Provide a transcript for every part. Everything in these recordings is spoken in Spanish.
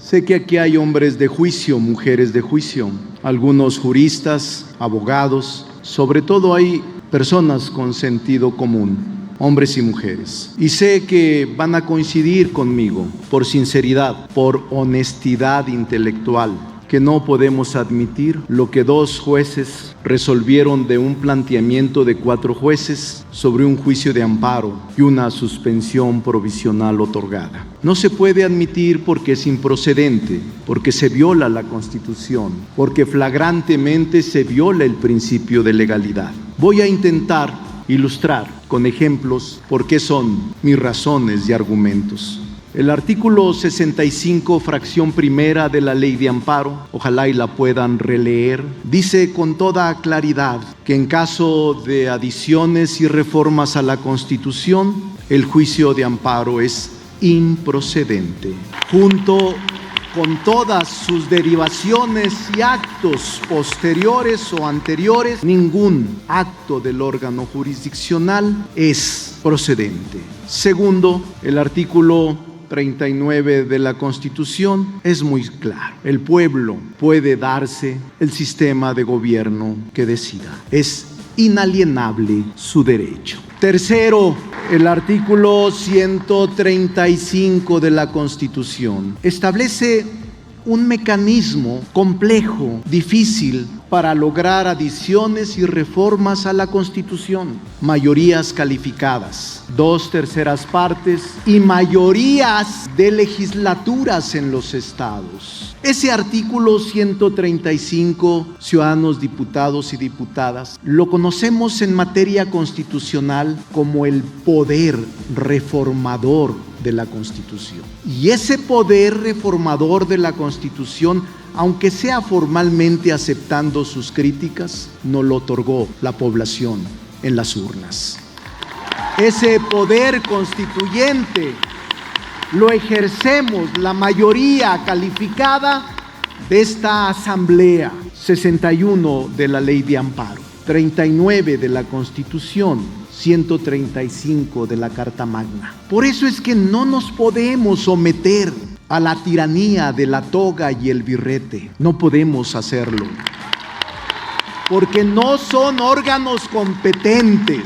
Sé que aquí hay hombres de juicio, mujeres de juicio, algunos juristas, abogados, sobre todo hay personas con sentido común, hombres y mujeres. Y sé que van a coincidir conmigo por sinceridad, por honestidad intelectual, que no podemos admitir lo que 2 jueces resolvieron de un planteamiento de 4 jueces sobre un juicio de amparo y una suspensión provisional otorgada. No se puede admitir porque es improcedente, porque se viola la Constitución, porque flagrantemente se viola el principio de legalidad. Voy a intentar ilustrar con ejemplos por qué son mis razones y argumentos. El artículo 65, fracción primera de la Ley de Amparo, ojalá y la puedan releer, dice con toda claridad que en caso de adiciones y reformas a la Constitución, el juicio de amparo es improcedente, junto con todas sus derivaciones y actos posteriores o anteriores. Ningún acto del órgano jurisdiccional es procedente. Segundo, el artículo 39 de la Constitución es muy claro. El pueblo puede darse el sistema de gobierno que decida. Es inalienable su derecho. Tercero, el artículo 135 de la Constitución establece un mecanismo complejo, difícil, para lograr adiciones y reformas a la Constitución. Mayorías calificadas, 2/3 partes y mayorías de legislaturas en los estados. Ese artículo 135, ciudadanos, diputados y diputadas, lo conocemos en materia constitucional como el poder reformador de la Constitución. Y ese poder reformador de la Constitución, aunque sea formalmente aceptando sus críticas, no lo otorgó la población en las urnas. Ese poder constituyente lo ejercemos la mayoría calificada de esta Asamblea. 61 de la Ley de Amparo, 39 de la Constitución, 135 de la Carta Magna. Por eso es que no nos podemos someter a la tiranía de la toga y el birrete. No podemos hacerlo, porque no son órganos competentes.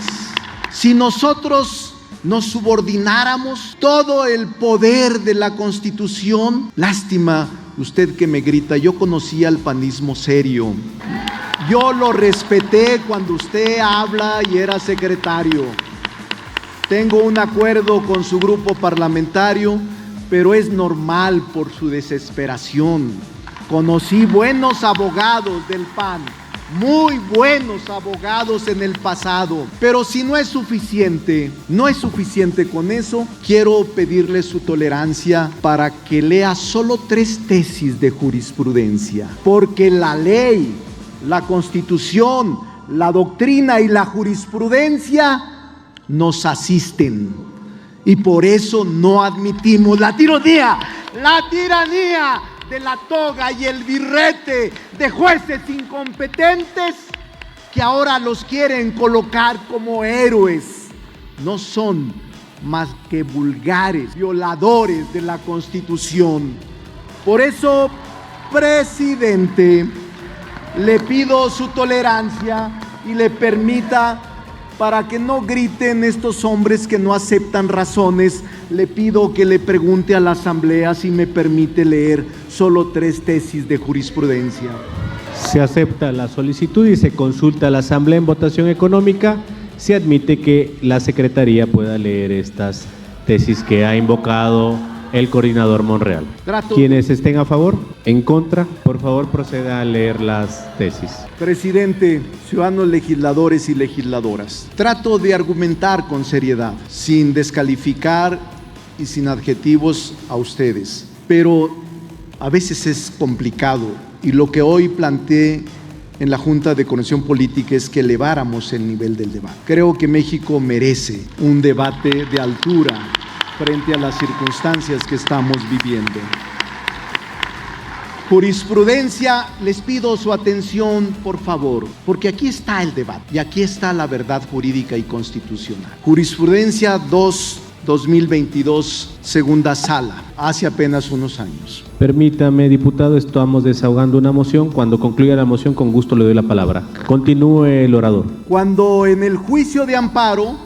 Si nosotros nos subordináramos todo el poder de la Constitución, lástima, usted que me grita, yo conocía el panismo serio. Yo lo respeté cuando usted habla y era secretario. Tengo un acuerdo con su grupo parlamentario, pero es normal por su desesperación. Conocí buenos abogados del PAN, muy buenos abogados en el pasado, pero si no es suficiente con eso, quiero pedirle su tolerancia para que lea solo 3 tesis de jurisprudencia, porque la ley, la Constitución, la doctrina y la jurisprudencia nos asisten, y por eso no admitimos la tiranía de la toga y el birrete de jueces incompetentes que ahora los quieren colocar como héroes. No son más que vulgares violadores de la Constitución. Por eso, presidente, le pido su tolerancia y le permita, para que no griten estos hombres que no aceptan razones, le pido que le pregunte a la Asamblea si me permite leer solo 3 tesis de jurisprudencia. Se acepta la solicitud y se consulta a la Asamblea en votación económica. Se admite que la Secretaría pueda leer estas tesis que ha invocado el coordinador Monreal. Quienes estén a favor, en contra, por favor proceda a leer las tesis. Presidente, ciudadanos legisladores y legisladoras, trato de argumentar con seriedad, sin descalificar y sin adjetivos a ustedes, pero a veces es complicado, y lo que hoy planteé en la Junta de Coordinación Política es que eleváramos el nivel del debate. Creo que México merece un debate de altura frente a las circunstancias que estamos viviendo. Jurisprudencia, les pido su atención, por favor, porque aquí está el debate y aquí está la verdad jurídica y constitucional. Jurisprudencia 2 2022, segunda sala, hace apenas unos años. Permítame, diputado, estamos desahogando una moción. Cuando concluya la moción, con gusto le doy la palabra. Continúe el orador. Cuando en el juicio de amparo,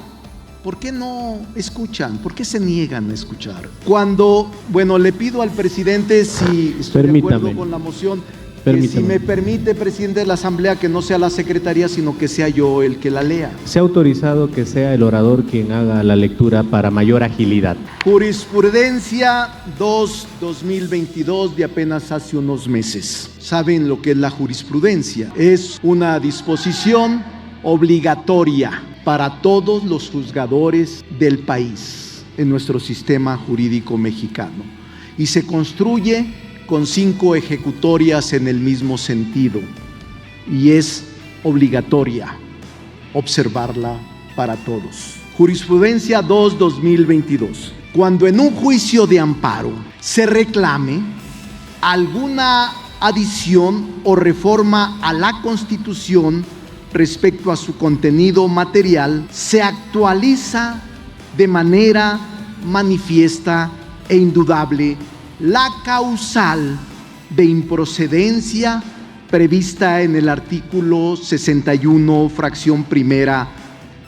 ¿por qué no escuchan? ¿Por qué se niegan a escuchar? Cuando, le pido al presidente, si estoy de acuerdo con la moción, que si me permite, presidente de la Asamblea, que no sea la Secretaría, sino que sea yo el que la lea. Se ha autorizado que sea el orador quien haga la lectura para mayor agilidad. Jurisprudencia 2/2022, de apenas hace unos meses. ¿Saben lo que es la jurisprudencia? Es una disposición obligatoria para todos los juzgadores del país en nuestro sistema jurídico mexicano, y se construye con 5 ejecutorias en el mismo sentido, y es obligatoria observarla para todos. Jurisprudencia 2/2022. Cuando en un juicio de amparo se reclame alguna adición o reforma a la Constitución respecto a su contenido material, se actualiza de manera manifiesta e indudable la causal de improcedencia prevista en el artículo 61, fracción primera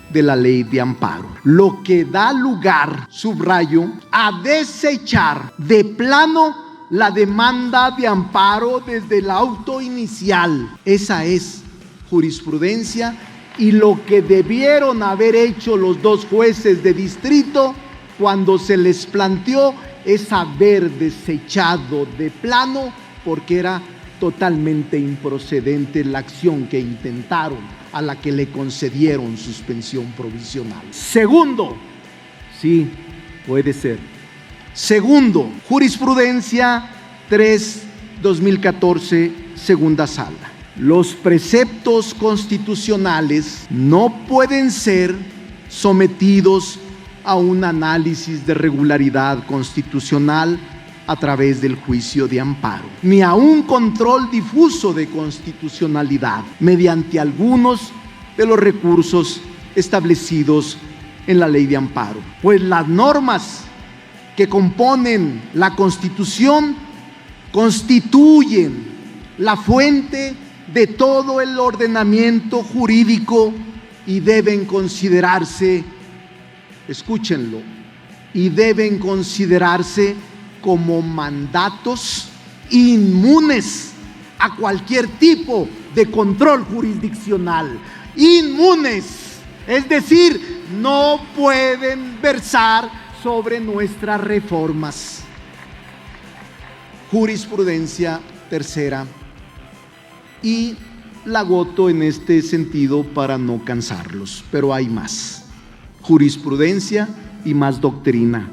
de la Ley de Amparo, lo que da lugar, subrayo, a desechar de plano la demanda de amparo desde el auto inicial. Esa es jurisprudencia, y lo que debieron haber hecho los 2 jueces de distrito cuando se les planteó es haber desechado de plano, porque era totalmente improcedente la acción que intentaron, a la que le concedieron suspensión provisional. Segundo, sí, puede ser. Segundo, jurisprudencia 3/2014, segunda sala. Los preceptos constitucionales no pueden ser sometidos a un análisis de regularidad constitucional a través del juicio de amparo, ni a un control difuso de constitucionalidad mediante algunos de los recursos establecidos en la Ley de Amparo, pues las normas que componen la Constitución constituyen la fuente de todo el ordenamiento jurídico y deben considerarse, escúchenlo, y deben considerarse como mandatos inmunes a cualquier tipo de control jurisdiccional. Inmunes, es decir, no pueden versar sobre nuestras reformas. Jurisprudencia tercera, y la agoto en este sentido para no cansarlos, pero hay más. Jurisprudencia y más doctrina.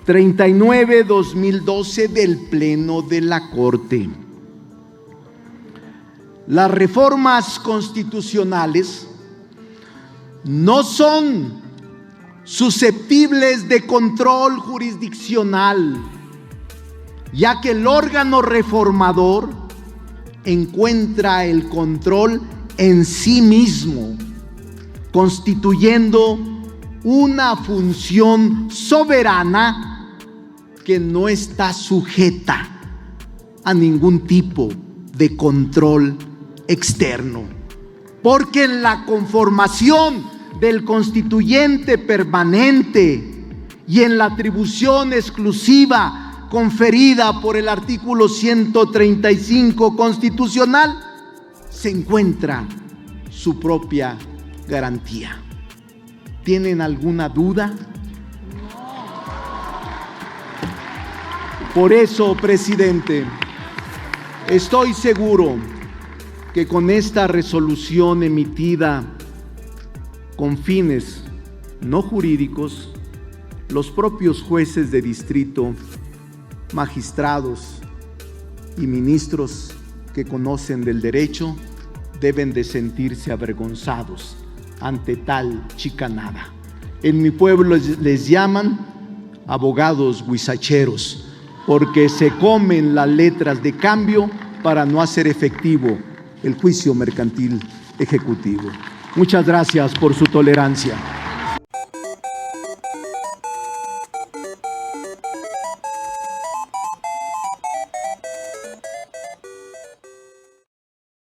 39/2012 del Pleno de la Corte. Las reformas constitucionales no son susceptibles de control jurisdiccional, ya que el órgano reformador encuentra el control en sí mismo, constituyendo una función soberana que no está sujeta a ningún tipo de control externo, porque en la conformación del constituyente permanente y en la atribución exclusiva conferida por el artículo 135 constitucional se encuentra su propia garantía. ¿Tienen alguna duda? Por eso, presidente, estoy seguro que con esta resolución emitida con fines no jurídicos, los propios jueces de distrito, magistrados y ministros que conocen del derecho deben de sentirse avergonzados ante tal chicanada. En mi pueblo les llaman abogados huizacheros, porque se comen las letras de cambio para no hacer efectivo el juicio mercantil ejecutivo. Muchas gracias por su tolerancia.